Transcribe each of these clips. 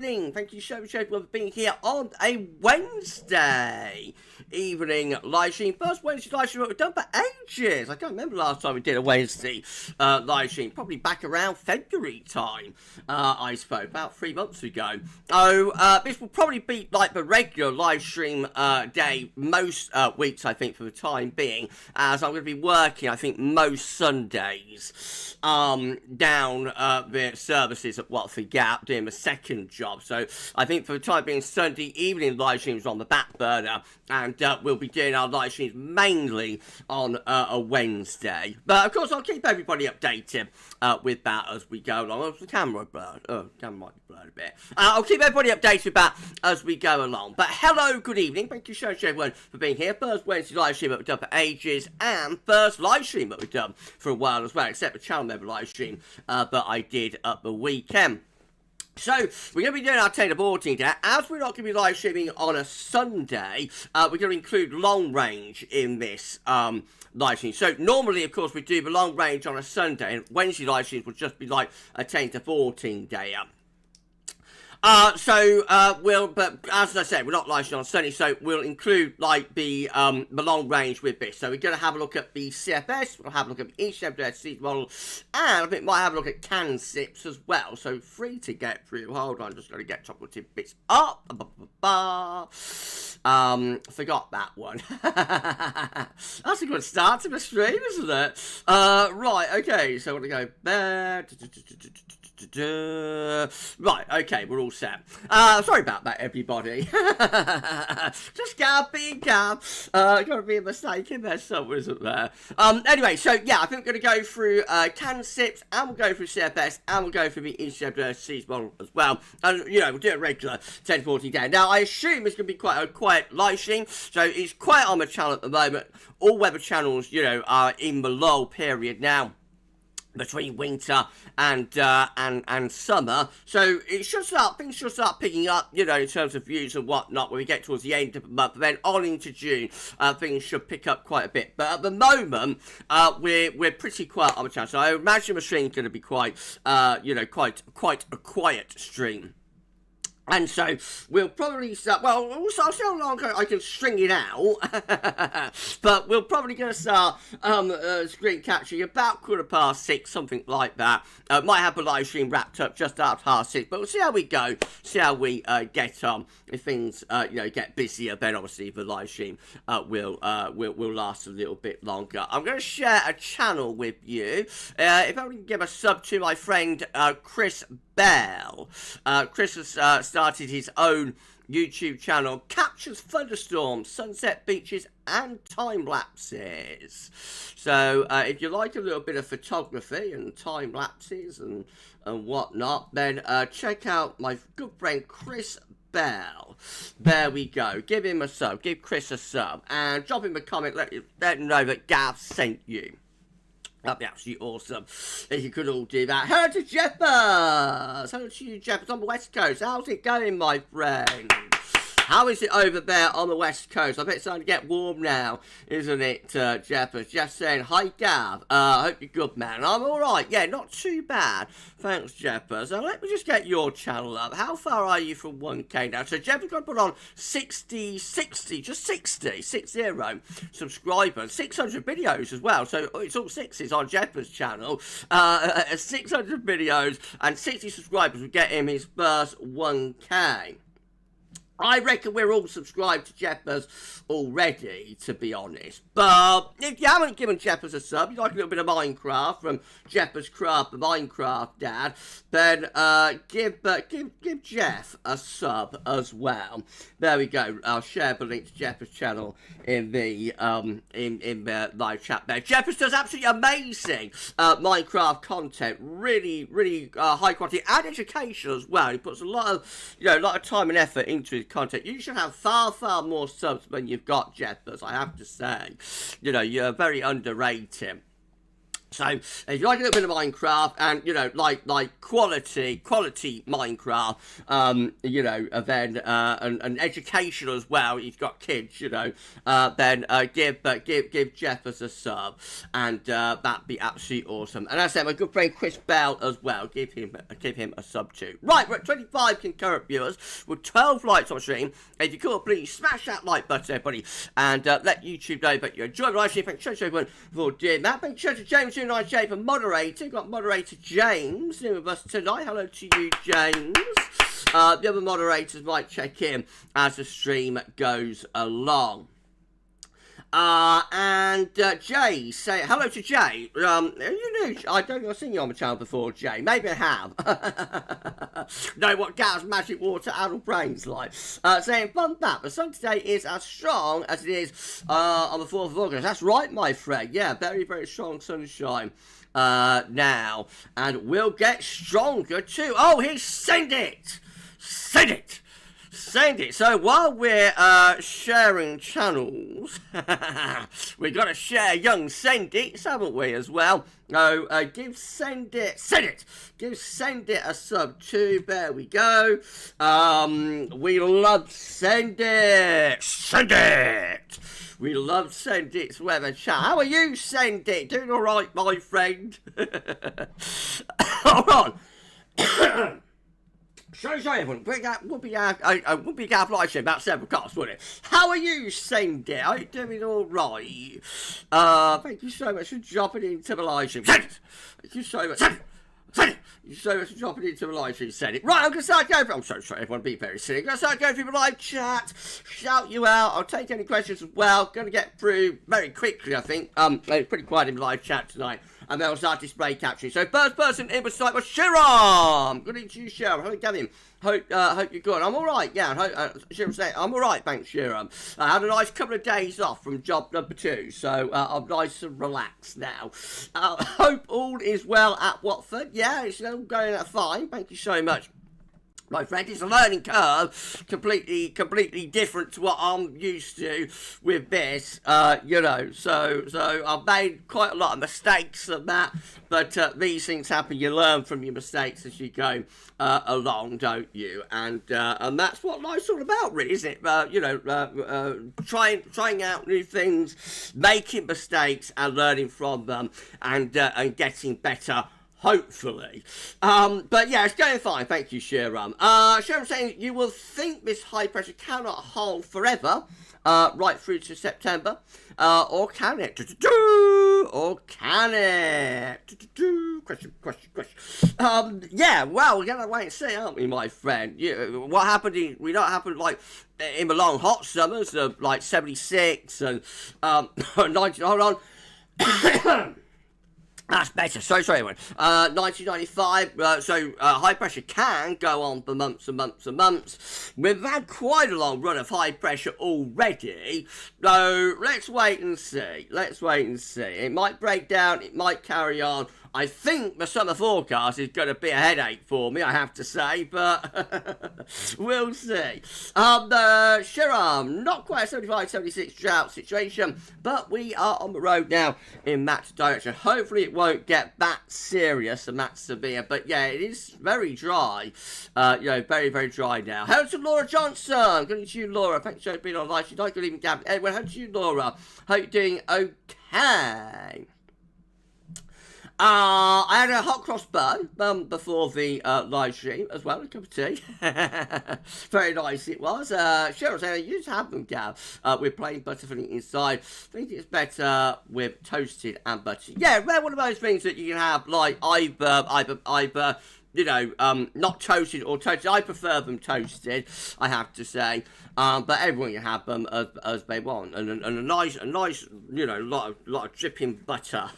Thank you so much everyone for being here on a Wednesday evening live stream. First Wednesday live stream we've done for ages. I can't remember last time we did a Wednesday live stream. Probably back around February time, I suppose, about 3 months ago. Oh, this will probably be like the regular live stream day most weeks, I think, for the time being, as I'm going to be working, I think, most Sundays down the services at Watford Gap doing the second job. So I think for the time being, Sunday evening live streams on the back burner, and we'll be doing our live streams mainly on a Wednesday. But of course, I'll keep everybody updated with that as we go along. Oh, the camera blurred. Oh, the camera might be blurred a bit. I'll keep everybody updated with that as we go along. But hello, good evening. Thank you so much everyone for being here. First Wednesday live stream that we've done for ages, and first live stream that we've done for a while as well, except the channel member live stream that I did at the weekend. So, we're going to be doing our Taylor boarding today. As we're not going to be live streaming on a Sunday, we're going to include long range in this live stream. So, normally, of course, we do the long range on a Sunday, and Wednesday live streams will just be like a 10 to 14 day. But as I said, we're not live streaming on Sunday, so we'll include, like, the long range with this. So we're going to have a look at the CFS, we'll have a look at the ECMWF model, and I think we might have a look at CANSIPS as well. So free to get through. Hold on, just got to get chocolate tidbits up. Forgot that one. That's a good start to the stream, isn't it? Right, okay, so we're going to go there. Right, okay, we're all set. Sorry about that, everybody. Just being gotta be a mistake in there somewhere, isn't there? Anyway, so yeah, I think we're gonna go through CANSIPS, and we'll go through CFS, and we'll go through the ECMWF model as well. And you know, we'll do a regular 10 to 14 day. Now, I assume it's gonna be quite a quiet live stream, so it's quiet on the channel at the moment. All weather channels, you know, are in the lull period now, between winter and summer, so things should start picking up, you know, in terms of views and whatnot when we get towards the end of the month. But then on into June, things should pick up quite a bit. But at the moment, we're pretty quiet on the channel, so I imagine the stream's going to be quite a quiet stream. And so, we'll probably start, well, I'll see how long I can string it out, but we're probably going to start screen capturing about 6:15, something like that. Might have the live stream wrapped up just after 6:30, but we'll see how we go, see how we get on. If things, get busier, then obviously the live stream will last a little bit longer. I'm going to share a channel with you. If I can give a sub to my friend Chris Bell. Chris has started his own YouTube channel, captures thunderstorms, sunset beaches, and time lapses. So if you like a little bit of photography and time lapses and whatnot, then check out my good friend Chris Bell. There we go. Give him a sub. Give Chris a sub, and drop him a comment. Let him know that Gav sent you. That'd be absolutely awesome if you could all do that. Hello to Jeffers! Hello to you, Jeffers, on the West Coast. How's it going, my friend? How is it over there on the West Coast? I bet it's starting to get warm now, isn't it, Jeffers? Just saying, hi, Gav. I hope you're good, man. I'm all right. Yeah, not too bad. Thanks, Jeffers. Let me just get your channel up. How far are you from 1K now? So, Jeffers got to put on 60 subscribers, 600 videos as well. So, it's all sixes on Jeffers' channel. 600 videos and 60 subscribers would get him his first 1K. I reckon we're all subscribed to Jeffers already, to be honest. But if you haven't given Jeffers a sub, you like a little bit of Minecraft from Jeffers Craft, the Minecraft Dad, then give Jeff a sub as well. There we go. I'll share the link to Jeffers' channel in the live chat there. Jeffers does absolutely amazing Minecraft content, really high quality and education as well. He puts a lot of time and effort into his content. You should have far more subs than you've got, Jeffers, I have to say. You know, you're very underrated. So if you like a little bit of Minecraft and, you know, like quality Minecraft, you know, then and educational as well, you've got kids, you know, then give Jeff us a sub, and that'd be absolutely awesome. And as I said, my good friend Chris Bell as well, give him a sub too. Right, we're at 25 concurrent viewers with 12 likes on stream. If you could, please smash that like button, everybody, and let YouTube know that you enjoy the live stream. Thanks so much everyone for doing that. Thanks so much to James for moderator. We've got moderator James in with us tonight. Hello to you, James. The other moderators might check in as the stream goes along. And Jay, say hello to Jay. You know, I don't think I've seen you on the channel before, Jay. Maybe I have. Know what Gav's magic water adult brains like. Saying, fun fact, the sun today is as strong as it is on the 4th of August. That's right, my friend. Yeah, very, very strong sunshine now. And we'll get stronger too. Oh, he's send it! Send it! Send it. So while we're sharing channels, we've got to share young Send It, haven't we, as well? No, give Send It, give Send It a sub too. There we go. We love Send It. We love Send It's weather chat. How are you, Send It? Doing all right, my friend? Hold on. Sorry, everyone. Would be Gav live stream about 7 o'clock, wouldn't it? How are you, Send It? Are you doing all right? Thank you so much for dropping into the live stream. Thank you so much. Thank you so much for dropping into the live stream. Send it. Right, I'm going to start going through. I'm so sorry, everyone. Be very silly. I'm going to start going through the live chat. Shout you out. I'll take any questions as well. Going to get through very quickly, I think. It's pretty quiet in the live chat tonight. And then I'll start display capturing. So first person in the site was Shiram. Good evening to you, Shiram. Hello, Gavin. Hope you're good. I'm all right. Yeah, Shiram saying I'm all right. Thanks, Shiram. I had a nice couple of days off from job number 2, so I'm nice and relaxed now. Hope all is well at Watford. Yeah, it's all going fine. Thank you so much, my friend. It's a learning curve, completely different to what I'm used to with this, you know, so I've made quite a lot of mistakes and that, but these things happen. You learn from your mistakes as you go along, don't you? And that's what life's all about, really, isn't it? You know, trying out new things, making mistakes and learning from them, and getting better, hopefully. But yeah, it's going fine. Thank you, Shiram. Shiram saying, you will think this high pressure cannot hold forever, right through to September, or can it? Or can it? Question. Yeah, well, we're going to wait and see, aren't we, my friend? What happened we don't happen like in the long hot summers of like 76 and 90, hold on. That's better. Sorry, everyone. 1995. So high pressure can go on for months and months and months. We've had quite a long run of high pressure already. So let's wait and see. It might break down. It might carry on. I think the summer forecast is going to be a headache for me, I have to say, but we'll see. Shiram, not quite a 75-76 drought situation, but we are on the road now in that direction. Hopefully it won't get that serious and that severe, but yeah, it is very dry. You know, very, very dry now. Hello to Laura Johnson. Good evening to you, Laura. Thanks for being on live. She's like, good evening, Gavin. Anyway, hello to you, Laura. Hope you're doing okay. I had a hot cross bun before the live stream as well, a cup of tea. Very nice it was. Cheryl saying, you just have them, Gav, with plain butter filling inside. I think it's better with toasted and butter. Yeah, they're one of those things that you can have, like either you know, not toasted or toasted. I prefer them toasted, I have to say. But everyone can have them as they want, and a nice, you know, lot of dripping butter.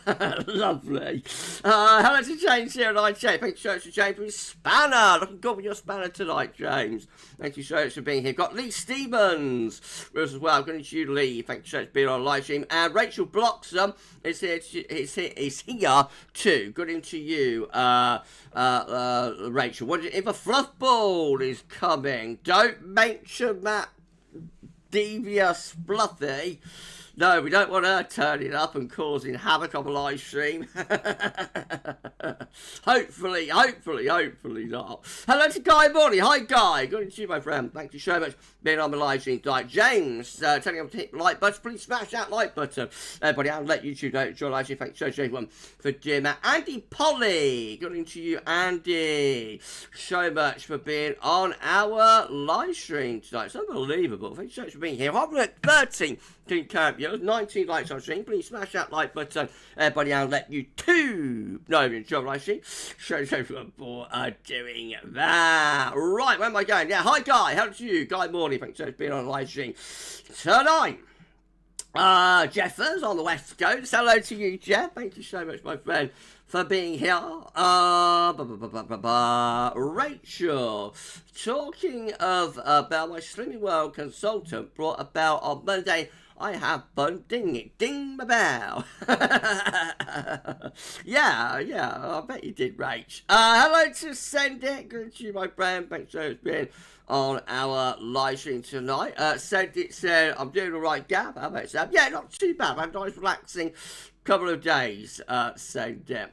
Lovely. Hello to James here, and I say thanks so much to James for his spanner. Looking good with your spanner tonight, James. Thank you so much for being here. Got Lee Stevens with us as well. Good to you, Lee. Thanks so much for being on live stream. And Rachel Bloxham is here. Is here too. Good into you, Rachel. What if a fluff ball is coming? Don't mention that devious Fluffy. No, we don't want her turning up and causing havoc on the live stream. hopefully not. Hello to Guy Morley. Hi, Guy. Good to see you, my friend. Thank you so much for being on the live stream tonight. James, telling you to hit the like button. Please smash that like button. Everybody, I'll let YouTube know. Enjoy live stream. Thanks so much, everyone, for doing that. Andy Polly. Good to you, Andy. So much for being on our live stream tonight. It's unbelievable. Thanks so much for being here. I'm at 13. 19 likes on stream. Please smash that like button. Everybody, I'll let you know you enjoy live stream. So for doing that. Right, where am I going? Yeah, hi Guy. How to you? Guy Morley. Thanks so much for being on live stream tonight. Jeffers on the West Coast. Hello to you, Jeff. Thank you so much, my friend, for being here. Rachel, talking of about my Slimming World consultant brought about on Monday. I have fun ding my bell. yeah, I bet you did, Rach. Hello to Send It. Good to you, my friend. Thanks so much for being on our live stream tonight. Send It said, I'm doing all right, Gav. How about Sam? Yeah, not too bad. I've had a nice relaxing couple of days. Send It.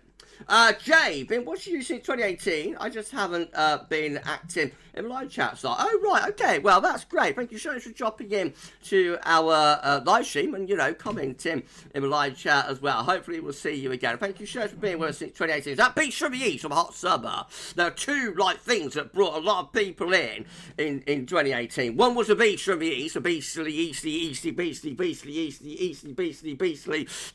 Jay, been watching you since 2018. I just haven't been active in live chat site. Oh, right, okay. Well, that's great. Thank you so much for dropping in to our live stream and, commenting in the live chat as well. Hopefully, we'll see you again. Thank you so much for being with us since 2018. That Beach from the East from Hot Summer. There are two, things that brought a lot of people in 2018. One was the Beach from the East, a beastly, eastly,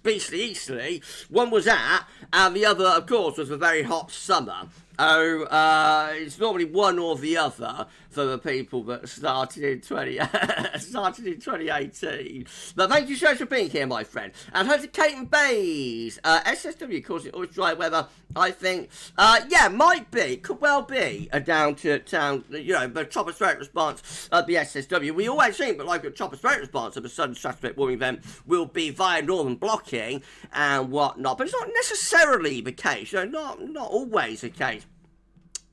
beastly. One was that, and the other, of course, was a very hot summer. It's normally one or the other for the people that started in 2018. But thank you so much for being here, my friend. And hello to Kate and Bays. SSW, of course, it always dry weather. I think, might be, could well be a down to town, the tropospheric response of the SSW. We always think, but a tropospheric response of a sudden stratospheric warming event will be via northern blocking and whatnot. But it's not necessarily the case, not always the case.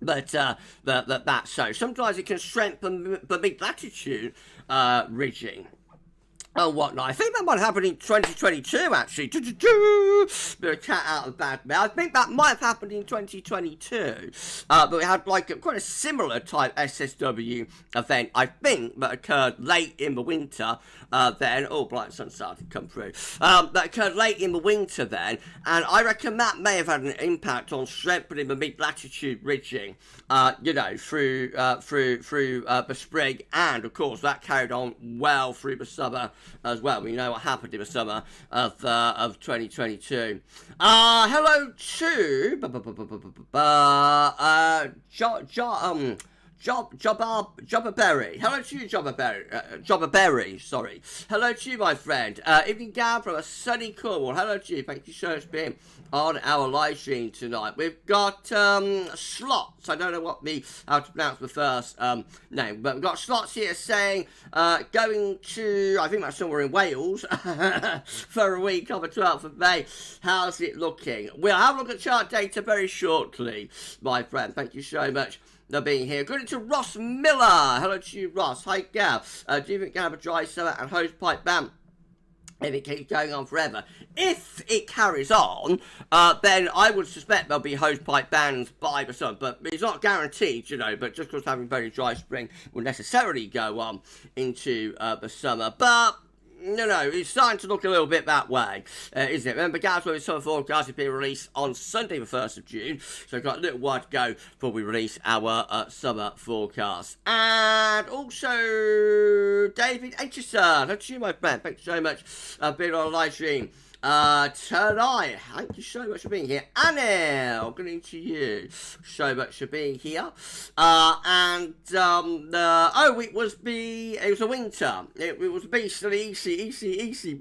But that's so. Sometimes it can strengthen the mid-latitude ridging and whatnot. I think that might happen in 2022, actually. Bit of cat out of the bag there. I think that might have happened in 2022. But we had quite a similar type SSW event, I think, that occurred late in the winter then. Oh, bright sun started to come through. That occurred late in the winter then. And I reckon that may have had an impact on strengthening the mid-latitude ridging, through the spring. And, of course, that carried on well through the summer as well. We know what happened in the summer of 2022. Hello to Jobberberry. Hello to you, Jobberberry, sorry. Hello to you, my friend. Evening Gav from a sunny Cornwall. Hello to you. Thank you so much for being on our live stream tonight. We've got slots. I don't know how to pronounce the first name, but we've got slots here saying going to, I think that's somewhere in Wales, for a week on the 12th of May. How's it looking? We'll have a look at chart data very shortly, my friend. Thank you so much for being here. Good to Ross Miller. Hello to you, Ross. Hi, Gav. Do you think you can have a dry summer and hosepipe ban if it keeps going on forever? If it carries on, then I would suspect there'll be hosepipe bans by the summer. But it's not guaranteed, but just because having very dry spring will necessarily go on into the summer. But it's starting to look a little bit that way, isn't it? Remember, GavsWeatherVids summer forecast is being released on Sunday, the 1st of June. So we've got a little while to go before we release our summer forecast. And also, David Aitchison. Thank you, my friend. Thanks so much for being on a live stream tonight. Thank you so much for being here. Anil, good evening to you. So much for being here. It was a winter. It was beastly. It's the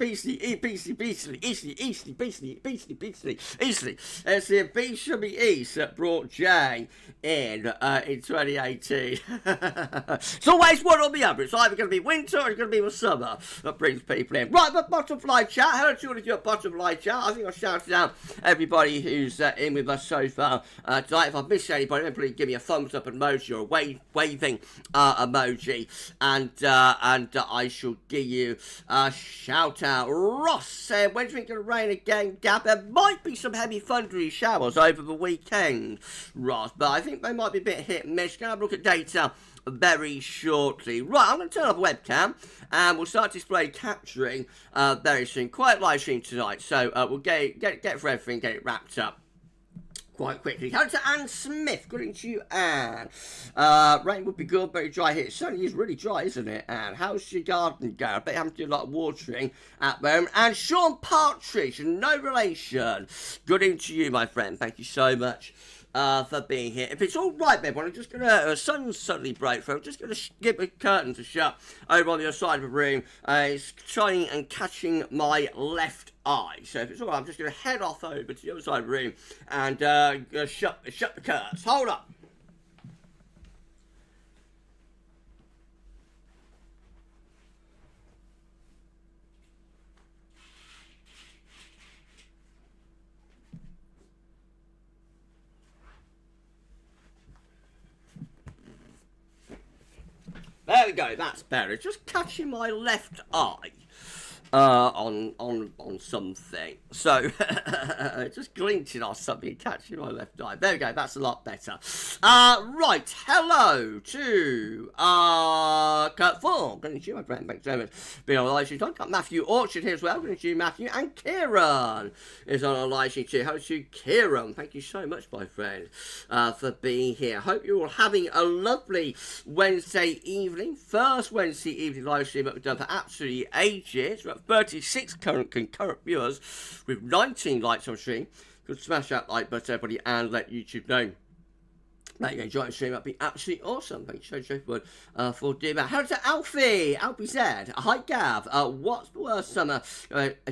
Beast from the East that brought Jay in 2018. It's always one or the other. It's either going to be winter or it's going to be the summer that brings people in. Right, but bottom fly chat. Hello to all of you at bottom of the live chat. I think I've shouted out everybody who's in with us so far tonight. If I've missed anybody, then please give me a thumbs up emoji or a waving emoji, and I shall give you a shout out. Ross said, when's it going to rain again, Gab? There might be some heavy thundery showers over the weekend, Ross, but I think they might be a bit hit and miss. Going to have a look at data very shortly. Right, I'm going to turn off the webcam and we'll start display capturing very soon. Quite live stream tonight, so we'll get for everything, get it wrapped up quite quickly. Hello to Anne Smith. Good evening to you, Anne. Rain would be good, very dry here. It certainly is really dry, isn't it, Anne? How's your garden going? I bet you have to do a lot of watering at the moment. And Sean Partridge, no relation. Good evening to you, my friend. Thank you so much for being here. If it's all right, everyone, I'm just going to, sun suddenly break through, I'm just going to give the curtain to shut over on the other side of the room. It's shining and catching my left eye. So if it's all right, I'm just going to head off over to the other side of the room and shut the curtains. Hold up. There we go, that's better. Just catching my left eye on something. So, just glinting on something, catching my left eye. There we go, that's a lot better. Right, hello to Kurt Form. Good evening to you, my friend. Thanks so much. Being on the live stream. I've got Matthew Orchard here as well. Good evening to you, Matthew. And Kieran is on a live stream too. Hello to Kieran. Thank you so much, my friend, for being here. Hope you're all having a lovely Wednesday evening. First Wednesday evening live stream that we've done for absolutely ages. We've got 36 current concurrent viewers with 19 likes on stream. Could smash that like button, everybody, and let YouTube know that you enjoy the stream. That'd be absolutely awesome. Thank you so much for doing that. Hello to Alfie said, hi Gav, what's the worst summer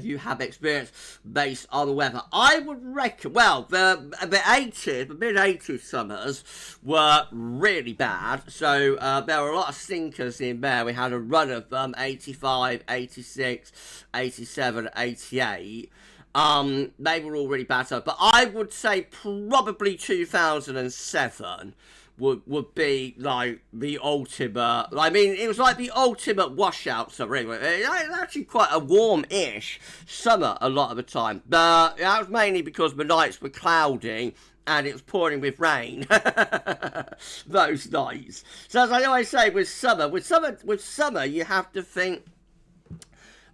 you have experienced based on the weather? I would reckon, well, the mid-80s summers were really bad. So there were a lot of stinkers in there. We had a run of 85, 86, 87, 88. They were all really bad, but I would say probably 2007 would be like the ultimate. I mean, it was like the ultimate washout summer. Anyway, it was actually quite a warm-ish summer a lot of the time. But that was mainly because the nights were cloudy and it was pouring with rain those nights. So as I always say, with summer, you have to think.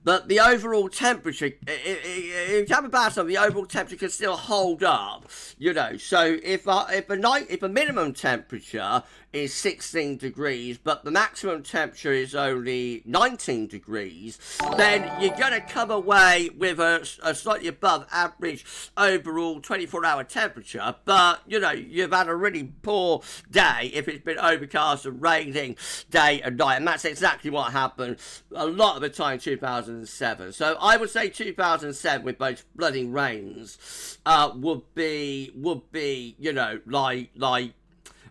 But the overall temperature, if you have a bad summer, the overall temperature can still hold up, you know. So if a minimum temperature is 16 degrees, but the maximum temperature is only 19 degrees, then you're going to come away with a slightly above average overall 24-hour temperature. But, you know, you've had a really poor day if it's been overcast and raining day and night. And that's exactly what happened a lot of the time in 2007. So I would say 2007 with both flooding rains would be, you know, like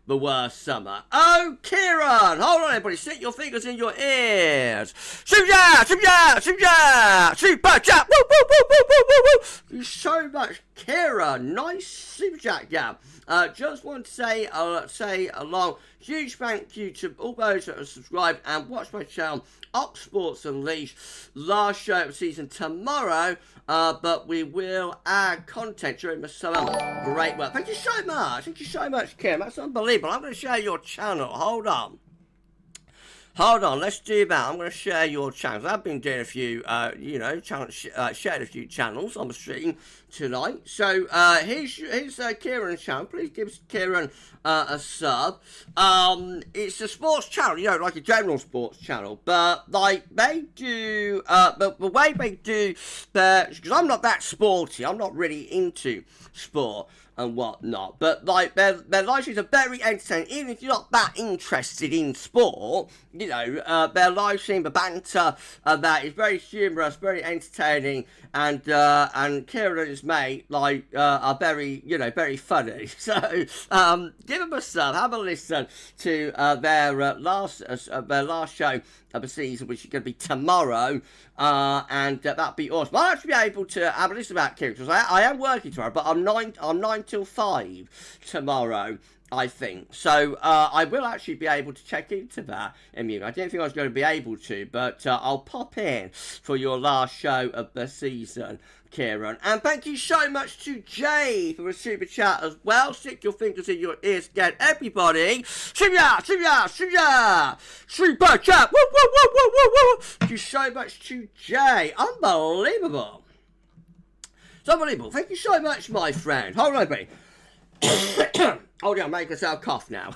the worst summer. Oh, Kieran! Hold on, everybody. Stick your fingers in your ears. Super chat! Super chat! Super chat! Super chat! Woo, woo, woo, woo, woo, woo, woo! Thank you so much, Kieran. Nice super chat, Gab. Just want to say along, huge thank you to all those that have subscribed and watched my channel, Ox Sports Unleashed. Last show of the season tomorrow, but we will add content during the summer. Great work. Thank you so much. Thank you so much, Kim. That's unbelievable. I'm going to share your channel. Hold on, let's do that. I'm going to share your channels. I've been doing a few, shared a few channels on the stream tonight. So here's Kieran's channel. Please give Kieran a sub. It's a sports channel, you know, like a general sports channel, but like they do, but the way they do because I'm not that sporty. I'm not really into sport and whatnot, but like their live streams are very entertaining. Even if you're not that interested in sport, you know, their live stream, the banter that is very humorous, very entertaining, and Kieran is Miss May, like, are very, you know, very funny. So, give them a sub, have a listen to their last show of the season, which is going to be tomorrow, and that'd be awesome. I'll actually be able to have a listen about characters. I am working tomorrow, but I'm 9 till 5 tomorrow, I think. So I will actually be able to check into that. I mean, I didn't think I was going to be able to, but I'll pop in for your last show of the season, Kieran. And thank you so much to Jay for a super chat as well. Stick your fingers in your ears again, everybody. Super chat. Woo, woo, woo, woo, woo, woo. Thank you so much to Jay. Unbelievable. It's unbelievable. Thank you so much, my friend. Hold on, baby. Hold on, make myself cough now.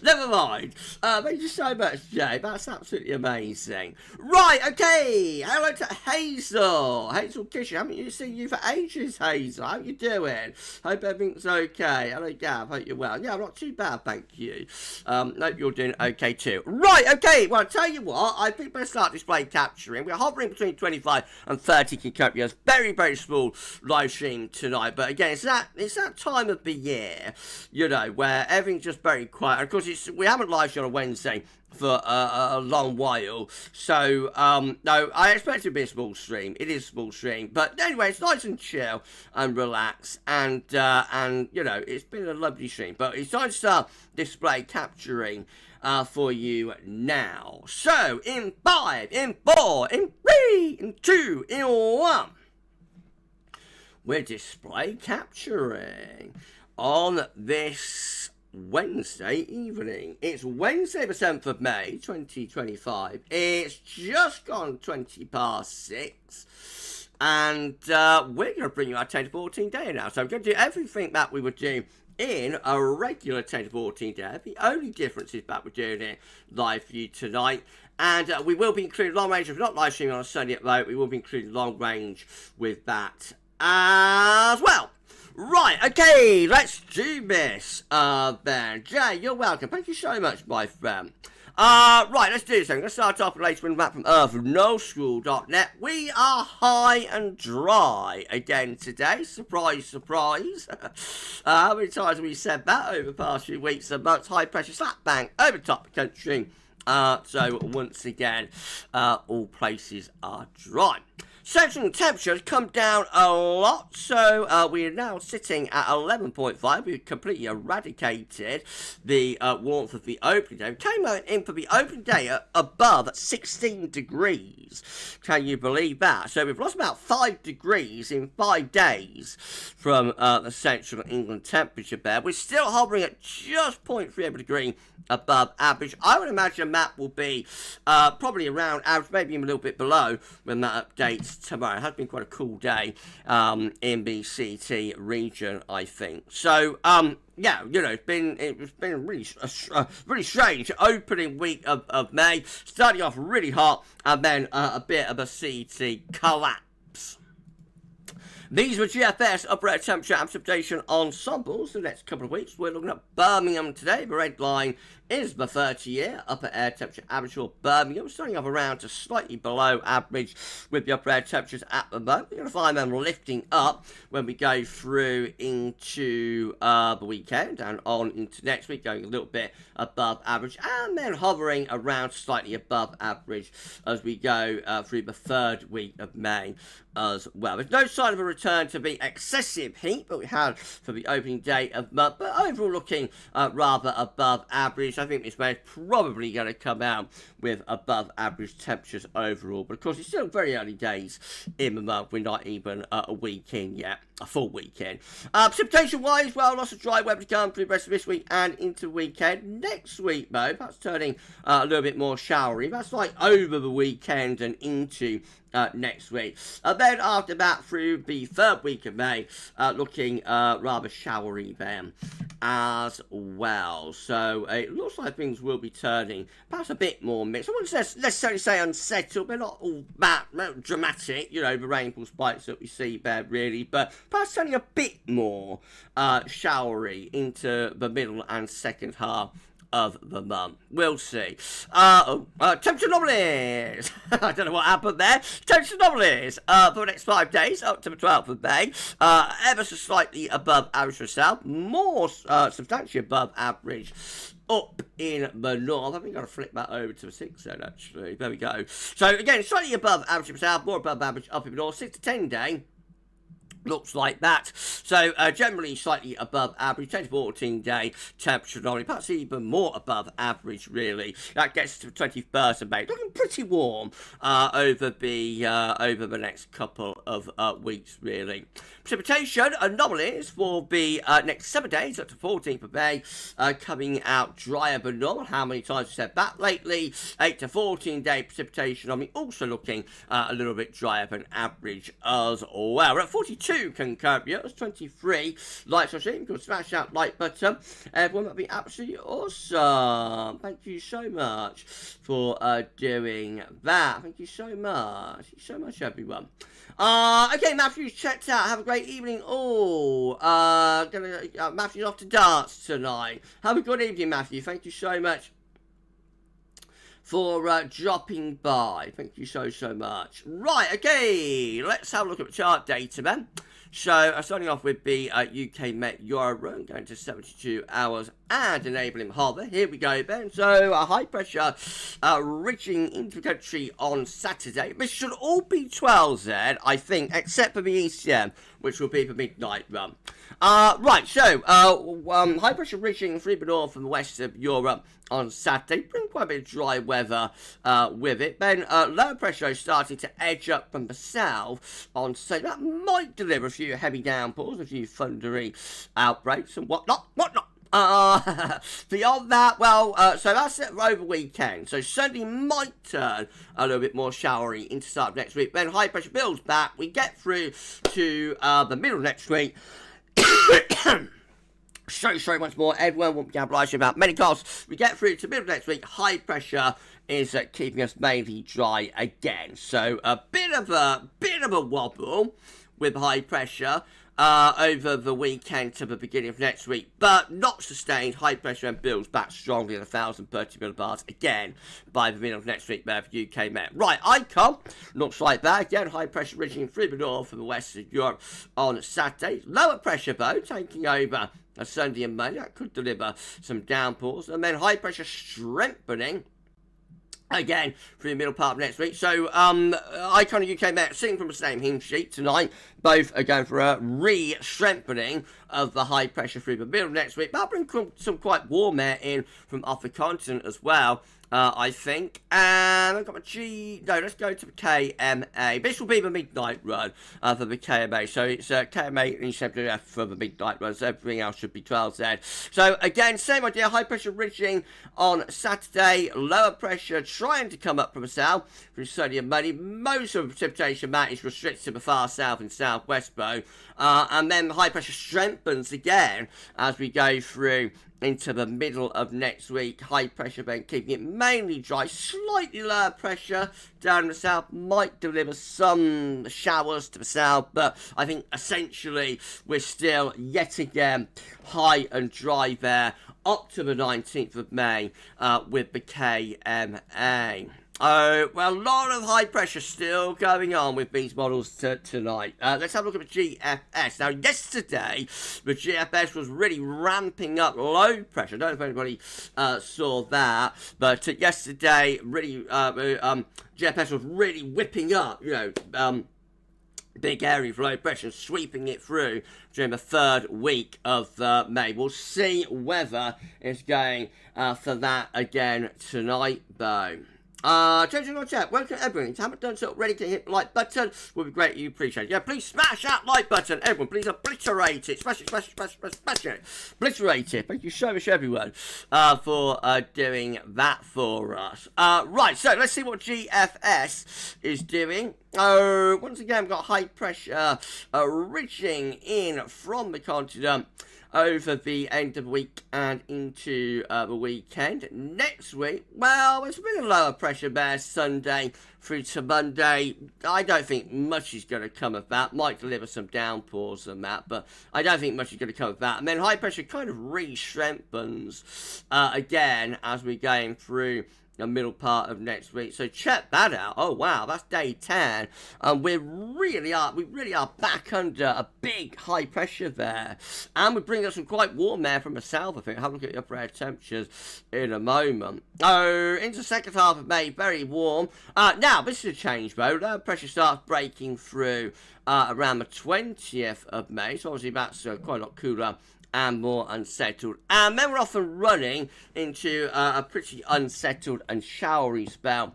Never mind. Thank you so much, Jay. That's absolutely amazing. Right, okay. Hello to Hazel. Hazel Kisher. Haven't seen you for ages, Hazel. How you doing? Hope everything's okay. Hello, Gav. Hope you're well. Yeah, I'm not too bad, thank you. Hope you're doing okay too. Right, okay. Well, I'll tell you what. I think we'll start display capturing. We're hovering between 25 and 30 concurrent. Very, very small live stream tonight. But again, it's that time of the year, you know, where everything's just very quiet. And of course, we haven't live streamed on a Wednesday for a long while, so no, I expect it to be a small stream. It is a small stream, but anyway, it's nice and chill and relaxed, and you know, it's been a lovely stream. But it's time to start display capturing for you now. So in 5, in 4, in 3, in 2, in 1, we're display capturing on this Wednesday evening. It's Wednesday the 7th of May 2025. It's just gone 20 past 6, and we're going to bring you our 10 to 14 day now. So I'm going to do everything that we would do in a regular 10 to 14 day. The only difference is that we're doing it live for you tonight. And we will be including long range. If we're not live streaming on a Sunday at night, we will be including long range with that as well. Right, okay, let's do this then. Jay, you're welcome. Thank you so much, my friend. Right, let's do this. I'm going to start off with the latest map from Earth from NoSchool.net. We are high and dry again today. Surprise, surprise. How many times have we said that over the past few weeks and months? High pressure slap bang over top the country. So once again, all places are dry. Central temperature has come down a lot, so we are now sitting at 11.5. We've completely eradicated the warmth of the opening day. We came in for the opening day above 16 degrees. Can you believe that? So we've lost about 5 degrees in 5 days from the central England temperature there. We're still hovering at just 0.3 degree above average. I would imagine that will be probably around average, maybe even a little bit below when that updates tomorrow. It has been quite a cool day in the CT region, I think. So, yeah, you know, it's been a really strange opening week of May, starting off really hot and then a bit of a CT collapse. These were GFS upper air temperature and precipitation ensembles the next couple of weeks. We're looking at Birmingham today. The red line is the 30-year upper air temperature average for Birmingham, starting off around to slightly below average with the upper air temperatures at the moment. We're going to find them lifting up when we go through into the weekend and on into next week, going a little bit above average and then hovering around slightly above average as we go through the third week of May as well. There's no sign of a return to the excessive heat that we had for the opening day of month, but overall looking rather above average. I think this May is probably going to come out with above average temperatures overall, but of course it's still very early days in the month. We're not even a week in yet, a full weekend. Precipitation wise, well, lots of dry weather to come through the rest of this week and into the weekend. Next week though, that's turning a little bit more showery. That's like over the weekend and into next week. Then after that through the third week of May, looking rather showery then as well. So it looks like things will be turning perhaps a bit more mixed. I wouldn't necessarily say unsettled, but not all that dramatic, you know, the rainfall spikes that we see there really, but perhaps turning a bit more showery into the middle and second half of the month. We'll see. Temperature anomalies. I don't know what happened there. Temperature anomalies for the next 5 days up to the 12th of May. Ever so slightly above average for the south. More substantially above average up in the north. I think I've got to flip that over to the 6 then, actually. There we go. So, again, slightly above average for the south, more above average up in the north. 6 to 10 day. Looks like that. So, generally slightly above average, 10 to 14 day temperature anomaly, perhaps even more above average, really. That gets to the 21st of May. Looking pretty warm over the next couple of weeks, really. Precipitation anomalies for the next 7 days, up to 14th of May, coming out drier than normal. How many times have said that lately? 8 to 14 day precipitation anomaly, also looking a little bit drier than average as well. We're at 42 concurrent viewers, 23 likes on stream. Go smash that like button. Everyone, that'd be absolutely awesome. Thank you so much for doing that. Thank you so much. Thank you so much, everyone. Okay, Matthew's checked out. Have a great evening all. Matthew's off to dance tonight. Have a good evening, Matthew. Thank you so much for dropping by. Thank you so much. Right, okay, let's have a look at the chart data then. So, starting off with the UK Met Euro, going to 72 hours and enabling hover. Here we go then. So, high pressure reaching into the country on Saturday. This should all be 12Z, I think, except for the ECM, which will be the midnight run. Right, so, high pressure reaching through the north and the west of Europe on Saturday, bring quite a bit of dry weather with it. Then low pressure starting to edge up from the south on Sunday. That might deliver a few heavy downpours, a few thundery outbreaks and whatnot. Beyond that, well, so that's it over the weekend. So Sunday might turn a little bit more showery into start of next week. Then high pressure builds back. We get through to the middle of next week. So much more. Everyone won't be obliged about many costs. We get through to middle of next week. High pressure is keeping us mainly dry again. So a bit of a wobble with high pressure over the weekend to the beginning of next week, but not sustained. High pressure and builds back strongly at 1,030 millibars again by the middle of next week there for UK Met. Right, icon looks like that again. High pressure reaching through the north and the west of Europe on Saturday. Lower pressure though taking over a Sunday and Monday. That could deliver some downpours, and then high pressure strengthening again through the middle part of next week. So, Icon and UK Met sitting from the same hinge sheet tonight. Both are going for a re-strengthening of the high pressure through the middle of next week. That'll bring some quite warm air in from off the continent as well. I think. And I've got my let's go to the KMA. This will be the midnight run for the KMA. So it's KMA and ECMWF for the midnight run. So everything else should be 12Z. So again, same idea. High pressure ridging on Saturday. Lower pressure trying to come up from the south through Sunday and Monday. Most of the precipitation mat is restricted to the far south and southwest bow. And then the high pressure strengthens again as we go through into the middle of next week. High pressure then keeping it mainly dry. Slightly lower pressure down in the south might deliver some showers to the south, but I think essentially we're still yet again high and dry there up to the 19th of May with the KMA. Oh, well, a lot of high pressure still going on with these models tonight. Let's have a look at the GFS. Now, yesterday, the GFS was really ramping up low pressure. I don't know if anybody saw that, but yesterday, really, GFS was really whipping up, big area of low pressure, sweeping it through during the third week of May. We'll see whether it's going for that again tonight, though. Changing on chat, welcome everyone. If you haven't done so already, to hit the like button would be great, you appreciate it. Yeah, please smash that like button, everyone. Please obliterate it. Smash it. Obliterate it. Thank you so much, everyone, for doing that for us. Right, so let's see what GFS is doing. Once again, we've got high pressure reaching in from the continent. over the end of the week and into the weekend. Next week, well, it's a bit of lower pressure there Sunday through to Monday. I don't think much is going to come of that. Might deliver some downpours and that, but I don't think much is going to come of that. And then high pressure kind of re-strengthens again as we're going through the middle part of next week. So check that out. Oh wow, that's day 10. And we really are back under a big high pressure there. And we bring us some quite warm air from the south, I think. Have a look at the upper air temperatures in a moment. Oh, into the second half of May, very warm. Now, this is a change though. Low pressure starts breaking through around the 20th of May. So obviously that's quite a lot cooler and more unsettled. And then we're off and running into a pretty unsettled and showery spell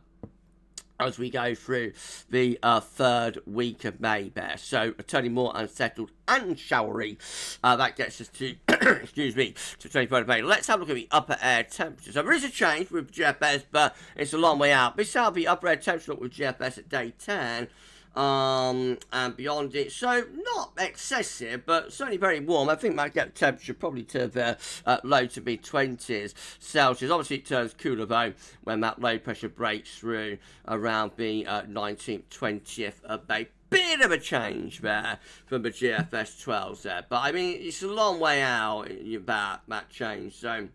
as we go through the third week of May there. So turning more unsettled and showery. That gets us to, excuse me, to 23rd of May. Let's have a look at the upper air temperature. So there is a change with GFS, but it's a long way out. This is how the upper air temperature look with GFS at day 10. And beyond it, so not excessive, but certainly very warm. I think might get the temperature probably to the low to mid-20s Celsius. Obviously, it turns cooler though when that low pressure breaks through around the 19th, 20th of May. Bit of a change there from the GFS 12s there, but I mean it's a long way out that change. So.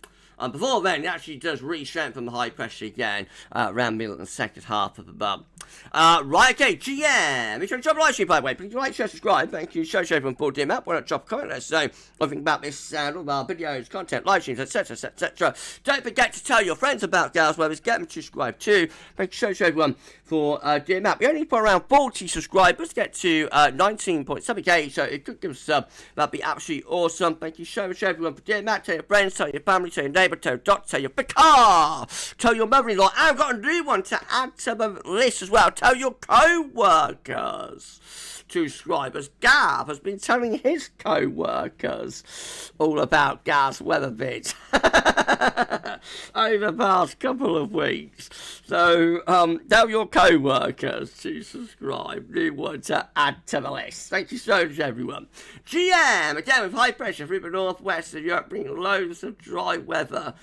Before then, it actually does re-strengthen the high pressure again around middle and second half of the month. Right, okay, GM. Make sure to drop a like, by the way. Please like, share, subscribe. Thank you. Show from Paul Timeout. Why not drop a comment? Let us know what you think about this and all of our videos, content, live streams, etc., etc. Don't forget to tell your friends about GavsWeatherVids. Get them to subscribe too. Thank you so everyone for Timeout. We only put around 40 subscribers to get to 19.7k, so it could give us a sub. That'd be absolutely awesome. Thank you so much everyone for Timeout. Tell your friends, tell your family, tell your neighbour, tell your doctor, tell your vicar, tell your mother-in-law. I've got a new one to add to the list as well. Tell your co-workers to subscribe, as Gav has been telling his co-workers all about GavsWeatherVids over the past couple of weeks. So tell your co-workers to subscribe. New one to add to the list. Thank you so much everyone. GM, again with high pressure through the northwest of Europe, bringing loads of dry weather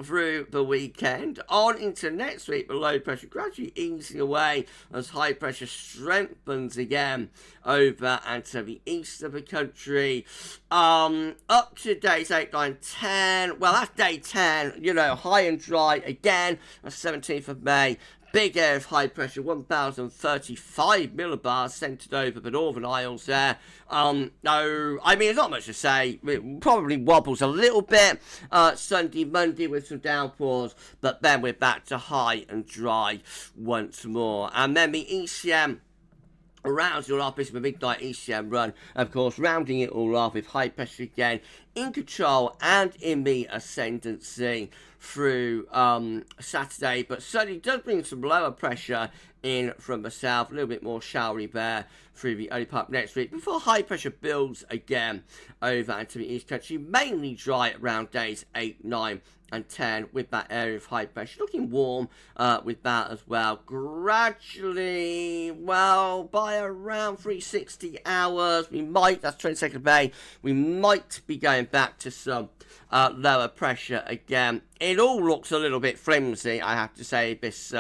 through the weekend. On into next week, the low pressure gradually easing away as high pressure strengthens again over and to the east of the country. Up to days 8, 9, 10. Well, that's day 10, you know, high and dry again. That's 17th of May. Big area of high pressure, 1,035 millibars centred over the Northern Isles there. No, I mean, there's not much to say. It probably wobbles a little bit Sunday, Monday with some downpours, but then we're back to high and dry once more. And then the ECM rounds it all off. This is the midnight ECM run, of course, rounding it all off with high pressure again in control and in the ascendancy through Saturday, but certainly does bring some lower pressure in from the south, a little bit more showery there through the early part of next week before high pressure builds again over into the east country, mainly dry around days 8, 9 and 10 with that area of high pressure looking warm with that as well. Gradually, well, by around 360 hours, we might, that's 22nd of May, we might be going back to some lower pressure again. It all looks a little bit flimsy, I have to say, this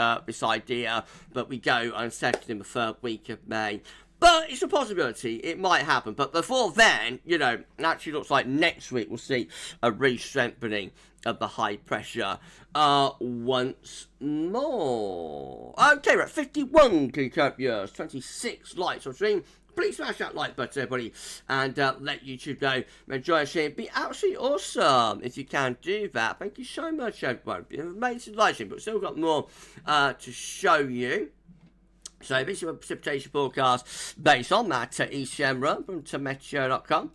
idea, but we go unsettled in the third week of May. But it's a possibility. It might happen. But before then, you know, it actually looks like next week we'll see a re-strengthening of the high pressure once more. Okay, we're at 51 concurrent viewers, 26 likes on stream. Please smash that like button, everybody, and let YouTube know. Enjoy the stream. It'd be absolutely awesome if you can do that. Thank you so much, everyone. It's an amazing live stream, but still got more to show you. So this is a precipitation forecast based on that ECM run from Timeout.com.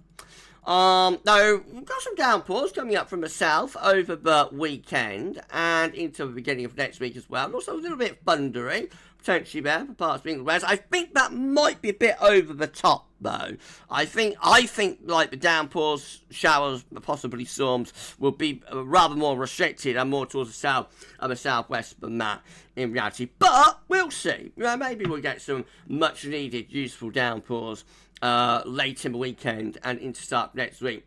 Now, we've got some downpours coming up from the south over the weekend and into the beginning of next week as well. And also a little bit thundery, potentially there for parts of England. Whereas I think that might be a bit over the top, though. I think like the downpours, showers, possibly storms will be rather more restricted and more towards the south and the southwest than that in reality. But we'll see. You know, maybe we'll get some much needed, useful downpours late in the weekend and into start next week.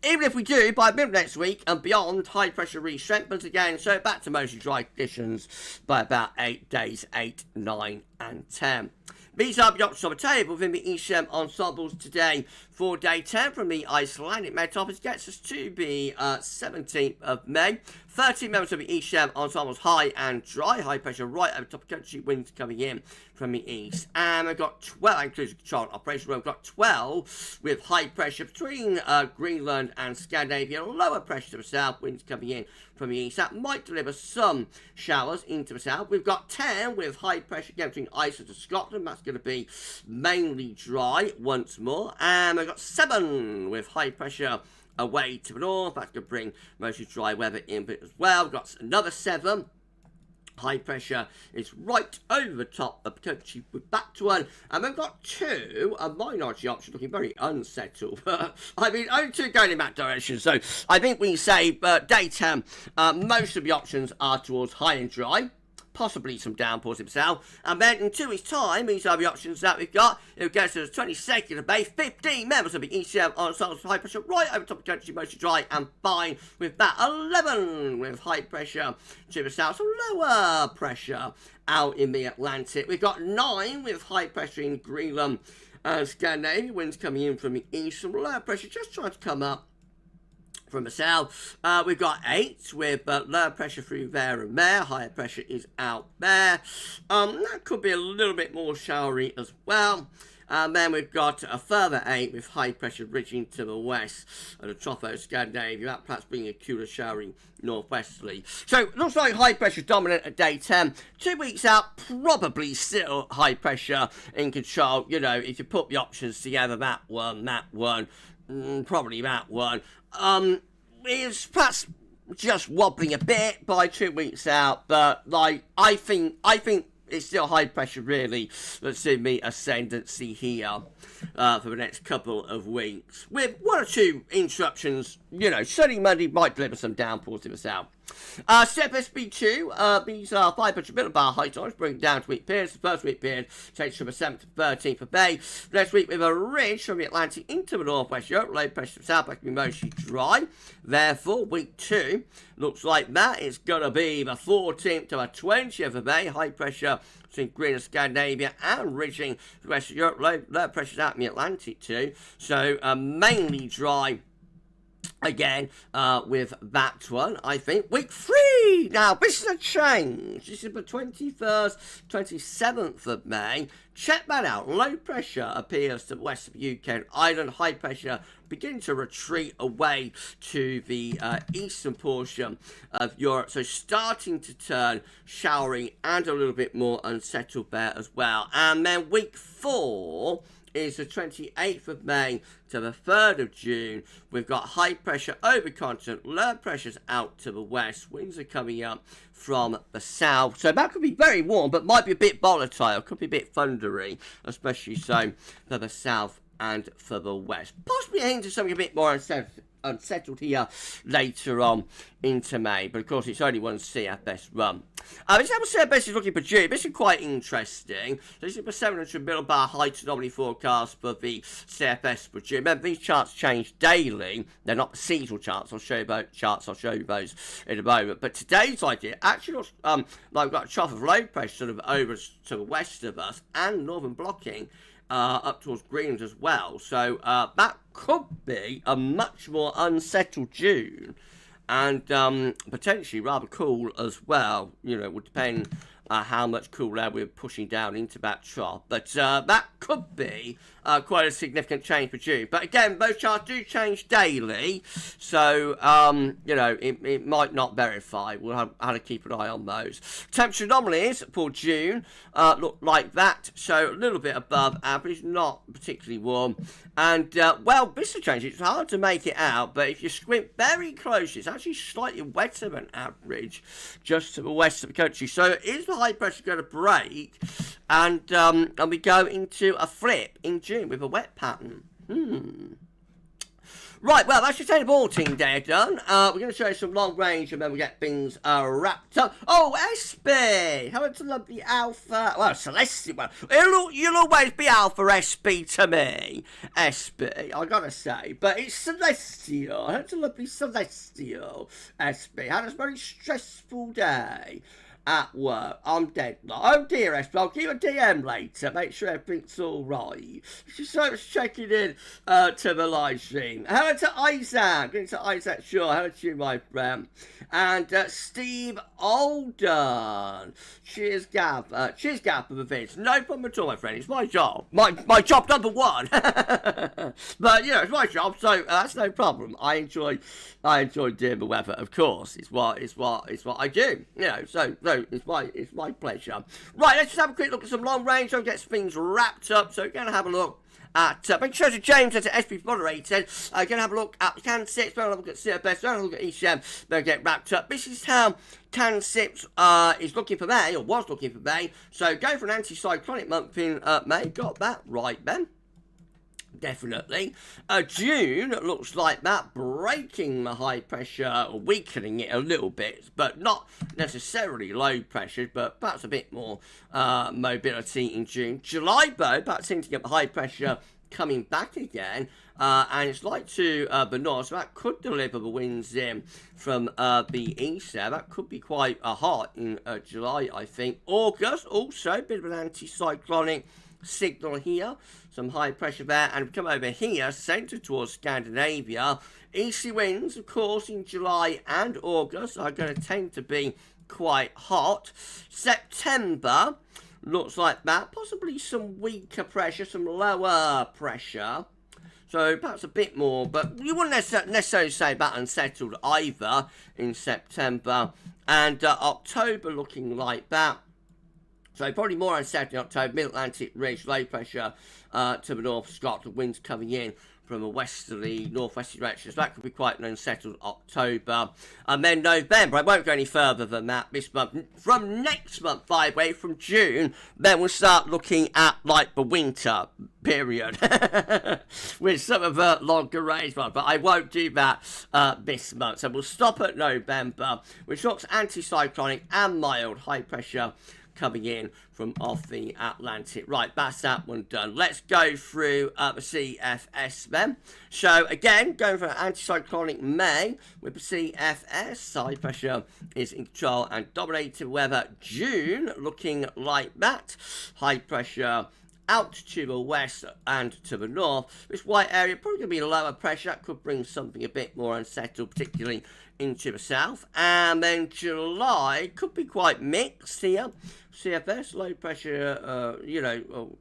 Even if we do, by middle next week and beyond, high pressure re-strengthens again, so back to mostly dry conditions by about 8 days, 8, 9 and 10. These are the options on the table within the ECM ensembles today for day 10 from the Icelandic Metopis gets us to the 17th of May. 13 members of the ECM ensembles high and dry, high pressure right over top of country, winds coming in from the east. And we've got 12, including control and operation, we've got 12 with high pressure between Greenland and Scandinavia, lower pressure to the south, winds coming in from the east. That might deliver some showers into the south. We've got 10 with high pressure again between Iceland and Scotland. That's going to be mainly dry once more. And we've got 7 with high pressure away to the north. That's going to bring mostly dry weather in as well. We've got another 7. High pressure is right over the top of the country with back to 1. And we've got 2, a minority option looking very unsettled. I mean, only 2 going in that direction. So I think we say day 10, most of the options are towards high and dry. Possibly some downpours himself. And then in 2 weeks' time, these are the options that we've got. It goes to the 22nd of May. 15 members of the ECM ensembles high pressure right over top of the country, mostly dry and fine. With that, 11 with high pressure to the south, so lower pressure out in the Atlantic. We've got 9 with high pressure in Greenland and Scandinavia. Winds coming in from the east, some lower pressure just trying to come up from the south. We've got 8 with lower pressure through there and there. Higher pressure is out there. That could be a little bit more showery as well. And then we've got a further 8 with high pressure ridging to the west and the trough Scandinavia. That perhaps bringing a cooler showery northwesterly. So it looks like high pressure dominant at day 10. 2 weeks out, probably still high pressure in control. You know, if you put the options together, that one, probably that one. Is perhaps just wobbling a bit by 2 weeks out, but like I think it's still high pressure really that's in the ascendancy here for the next couple of weeks, with 1 or 2 interruptions. You know, sunny Monday might deliver some downpours to the south. SB2, these are 500 millibar high times, bring it down to week periods. The first week period takes from the 7th to 13th of May. Next week, with a ridge from the Atlantic into the northwest Europe, low pressure to the south, can be mostly dry. Therefore, week 2 looks like that is going to be the 14th to the 20th of May. High pressure between Greenland, Scandinavia, and ridging the west of Europe, low pressures out in the Atlantic too. So, mainly dry again with that one, I think. Week 3! Now, this is a change. This is the 21st, 27th of May. Check that out. Low pressure appears to the west of the UK and Ireland. High pressure beginning to retreat away to the eastern portion of Europe. So starting to turn showery and a little bit more unsettled there as well. And then week 4 is the 28th of May to the 3rd of June. We've got high pressure over continent, low pressures out to the west. Winds are coming up from the south. So that could be very warm, but might be a bit volatile. Could be a bit thundery, especially so for the south and for the west. Possibly into something a bit more unsettled here later on into May, but of course it's only one CFS run. This CFS is looking for June. This is quite interesting. This is the 700 millibar height anomaly forecast for the CFS for June. Remember, these charts change daily. They're not the seasonal charts. I'll show you those in a moment. But today's idea actually looks like we've got a trough of low pressure sort of over to the west of us and northern blocking up towards Greenland as well. So that could be a much more unsettled June and potentially rather cool as well. You know, it would depend how much cool air we're pushing down into that trough. But that could be quite a significant change for June. But again, those charts do change daily. So, you know, it might not verify. We'll have to keep an eye on those. Temperature anomalies for June look like that. So a little bit above average, not particularly warm. And, well, this is changing. It's hard to make it out. But if you squint very closely, it's actually slightly wetter than average just to the west of the country. So is the high pressure going to break? And we go into a flip in June with a wet pattern. Right, well, that's just teleporting there done. We're going to show you some long range and then we'll get things wrapped up. Oh, SB! Hello to lovely Alpha. Well, Celestial. Well, you'll always be Alpha SB to me. SB, I gotta say. But it's Celestial. Hello to lovely Celestial SB. Had a very stressful day at work. I'm dead. Oh dear, SB. I'll give you a DM later. Make sure everything's alright. Just so much checking in to the live stream. Hello to Isaac. Going to Isaac, sure. Hello to you, my friend. And Steve Alden. Cheers, Gav. Cheers, Gav, for the vids. No problem at all, my friend. It's my job. My job number one. But, you know, it's my job, so that's no problem. I enjoy doing the weather, of course. It's what I do. You know, so it's my pleasure. Right, let's just have a quick look at some long range. I'll get things wrapped up. So we're going to have a look at big show to James as SB moderated. I'm going to have a look at CANSIPS, we're going to have a look at CFS, we're going to have a look at ECM, then get wrapped up. This is how CANSIPS is looking for May, or was looking for May. So go for an anti-cyclonic month in May. Got that right, Ben. Definitely. June looks like that, breaking the high pressure, or weakening it a little bit, but not necessarily low pressure, but perhaps a bit more mobility in June. July, though, perhaps seems to get the high pressure coming back again, and it's like to the north, so that could deliver the winds in from the east there. That could be quite hot in July, I think. August, also a bit of an anticyclonic signal here, some high pressure there, and we come over here, centred towards Scandinavia. Easterly winds, of course, in July and August are going to tend to be quite hot. September looks like that, possibly some weaker pressure, some lower pressure. So perhaps a bit more, but you wouldn't necessarily say that unsettled either in September. And October looking like that. So probably more unsettled in October, Mid-Atlantic ridge, low pressure to the north of Scotland, winds coming in from a westerly, northwesterly direction. So that could be quite an unsettled October. And then November, I won't go any further than that this month. From next month, by the way, from June, then we'll start looking at like the winter period with some of the longer range ones. But I won't do that this month. So we'll stop at November, which looks anticyclonic and mild high pressure coming in from off the Atlantic. Right, that's that one done. Let's go through the CFS then. So again, going for an anticyclonic May with the CFS. High pressure is in control and dominating weather. June looking like that. High pressure out to the west and to the north. This white area probably going to be lower pressure. That could bring something a bit more unsettled, particularly into the south. And then July could be quite mixed here. CFS, low pressure, you know,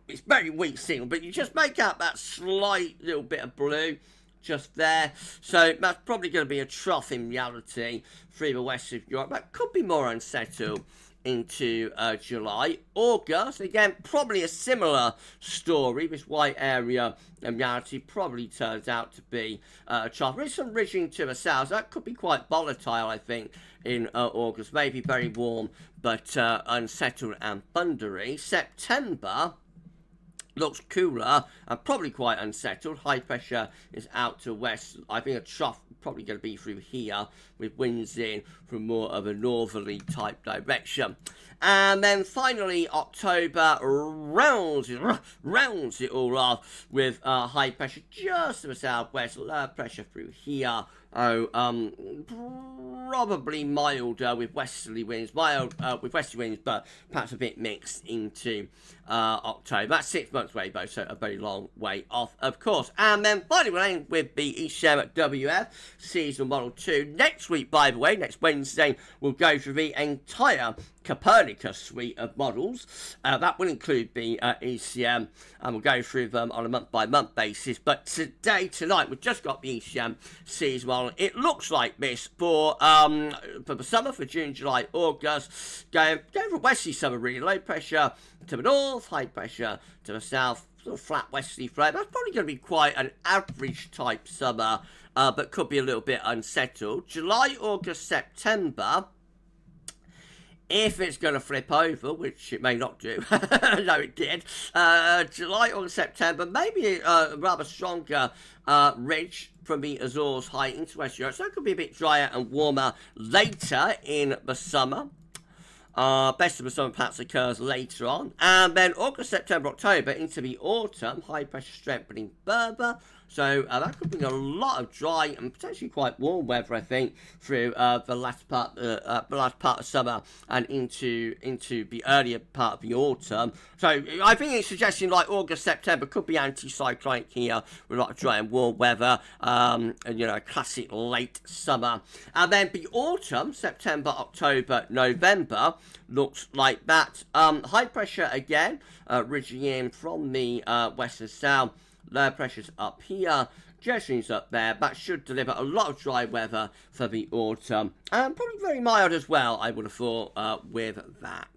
it's very weak signal, but you just make out that slight little bit of blue just there. So that's probably going to be a trough in reality through the west of Europe. That could be more unsettled into July. August, again, probably a similar story. This white area in reality probably turns out to be a trough. There is some ridging to the south. That could be quite volatile, I think, in August. Maybe very warm, but unsettled and thundery. September looks cooler and probably quite unsettled. High pressure is out to west. I think a trough probably going to be through here with winds in from more of a northerly type direction. And then finally October rounds it all off with high pressure just to the southwest, low pressure through here. Probably milder with westerly winds, but perhaps a bit mixed into October. That's 6 months away, though, so a very long way off, of course. And then finally, we'll end with the ECMWF Seasonal Model 2. Next week, by the way, next Wednesday, we'll go through the entire Copernicus suite of models. That will include the ECM, and we'll go through them on a month-by-month basis. But tonight, we've just got the ECM seasonal model. It looks like this for the summer, for June, July, August. Going for westerly summer, really. Low pressure to the north, high pressure to the south, sort of flat westerly flow. That's probably going to be quite an average type summer, but could be a little bit unsettled. July, August, September If it's going to flip over, which it may not do, no, it did, July or September, maybe a rather stronger ridge from the Azores high into West Europe, so it could be a bit drier and warmer later in the summer. Best of the summer perhaps occurs later on. And then August, September, October into the autumn, high pressure strengthening further. So that could bring a lot of dry and potentially quite warm weather, I think, through the last part of summer and into the earlier part of the autumn. So I think it's suggesting like August, September could be anti-cyclonic here with a lot of dry and warm weather, and a classic late summer. And then the autumn, September, October, November, looks like that. High pressure again, ridging in from the west and south. Low pressures up here, jet streams up there. That should deliver a lot of dry weather for the autumn. And probably very mild as well, I would have thought, with that.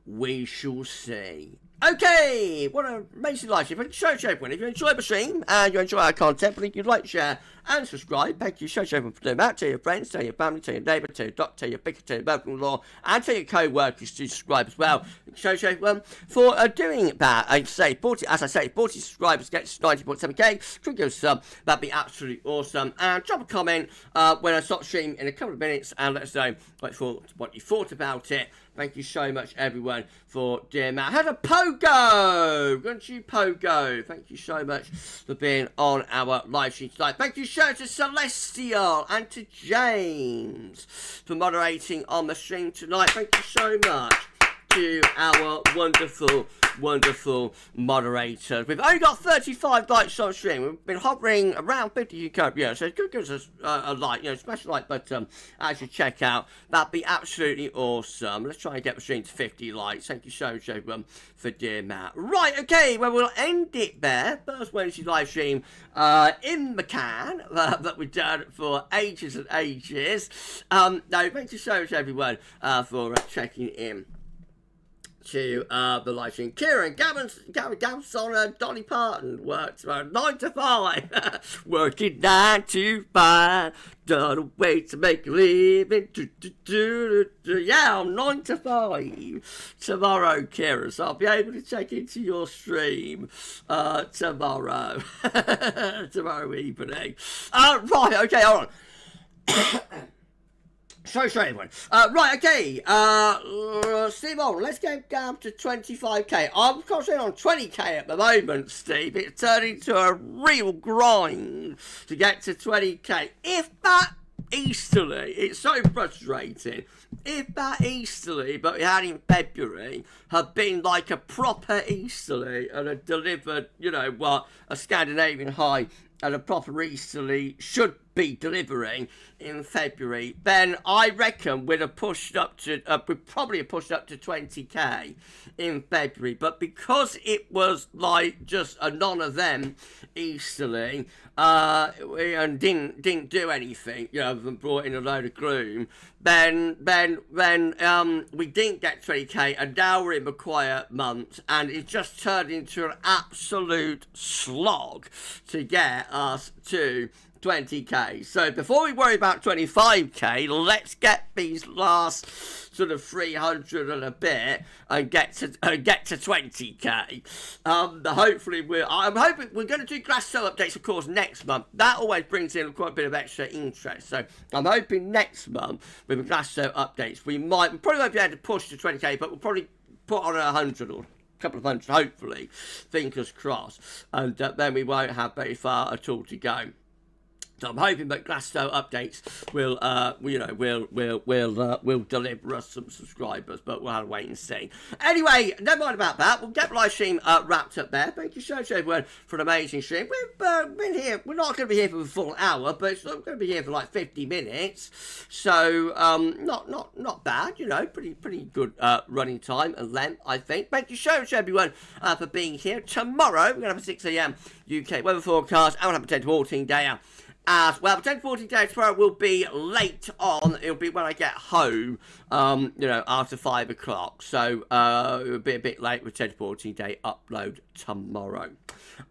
We shall see. Okay, what an amazing live stream. Show everyone. If you enjoyed the stream and you enjoy our content, please like, share, and subscribe. Thank you, show everyone for doing that. Tell your friends, tell your family, tell your neighbour, tell your doctor, tell your vicar, tell your mother-in-law, and tell your co-workers to subscribe as well. Show everyone for doing that. As I say, 40 subscribers gets 90.7k. Could go sub. That'd be absolutely awesome. And drop a comment when I stop streaming in a couple of minutes and let us know what you thought about it. Thank you so much, everyone, for doing that. Had a pogo! Don't you pogo? Thank you so much for being on our live stream tonight. Thank you, show to Celestial and to James for moderating on the stream tonight. Thank you so much to our wonderful moderators. We've only got 35 likes on stream. We've been hovering around 50 so it could give us a like, smash the like button as you check out. That'd be absolutely awesome. Let's try and get the stream to 50 likes. Thank you so much, everyone, for doing that. Right, okay, well, we'll end it there. First Wednesday live stream in the can that we've done for ages and ages. No, thank you so much, everyone, for checking in to the live stream. Kieran, Gav's on Dolly Parton worked 9 to 5. Working 9 to 5. Done a way to make a living. Yeah, I'm 9 to 5 tomorrow, Kieran. So I'll be able to check into your stream tomorrow. Tomorrow evening. Right, okay, hold on. Sorry, everyone. Right, okay. Steve on, let's get down to 25k. I'm concentrating on 20k at the moment, Steve. It's turned into a real grind to get to 20k. If that easterly, it's so frustrating. If that easterly, but we had in February, had been like a proper easterly and had delivered, what a Scandinavian high and a proper easterly should be delivering in February, then I reckon we'd have pushed up to, we'd probably have pushed up to 20k in February. But because it was like just a non-event easterly, and didn't do anything, other than brought in a load of gloom, then we didn't get 20k, and now we're in the quiet months, and it just turned into an absolute slog to get us to 20k. So before we worry about 25k, let's get these last sort of 300 and a bit and get to 20k. Hopefully I'm hoping we're going to do Glasso updates, of course, next month. That always brings in quite a bit of extra interest. So I'm hoping next month with the Glasso updates, we probably won't be able to push to 20k, but we'll probably put on 100 or couple of hundred, hopefully, fingers crossed, and then we won't have very far at all to go. So I'm hoping that Glasso updates will deliver us some subscribers, but we'll have to wait and see. Anyway, never mind about that. We'll get the live stream wrapped up there. Thank you so much, everyone, for an amazing stream. We've been here. We're not going to be here for a full hour, but it's going to be here for like 50 minutes. So not bad. Pretty good running time and length, I think. Thank you so much, everyone, for being here. Tomorrow we're going to have a 6 a.m. UK weather forecast. I will have a 10 to 14 day out as well. 10:40 day tomorrow will be late on. It'll be when I get home, after 5 o'clock. So it'll be a bit late with 10:40 day upload tomorrow.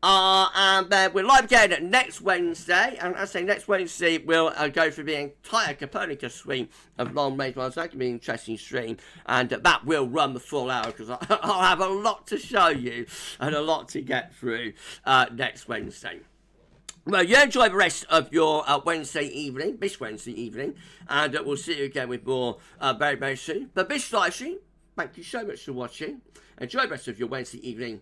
And then we're live again next Wednesday. And as I say, next Wednesday we'll go through the entire Copernicus stream of long range ones. That can be an interesting stream, and that will run the full hour because I'll have a lot to show you and a lot to get through next Wednesday. Well, you enjoy the rest of your Wednesday evening, this Wednesday evening, and we'll see you again with more very, very soon. But this live stream, thank you so much for watching. Enjoy the rest of your Wednesday evening,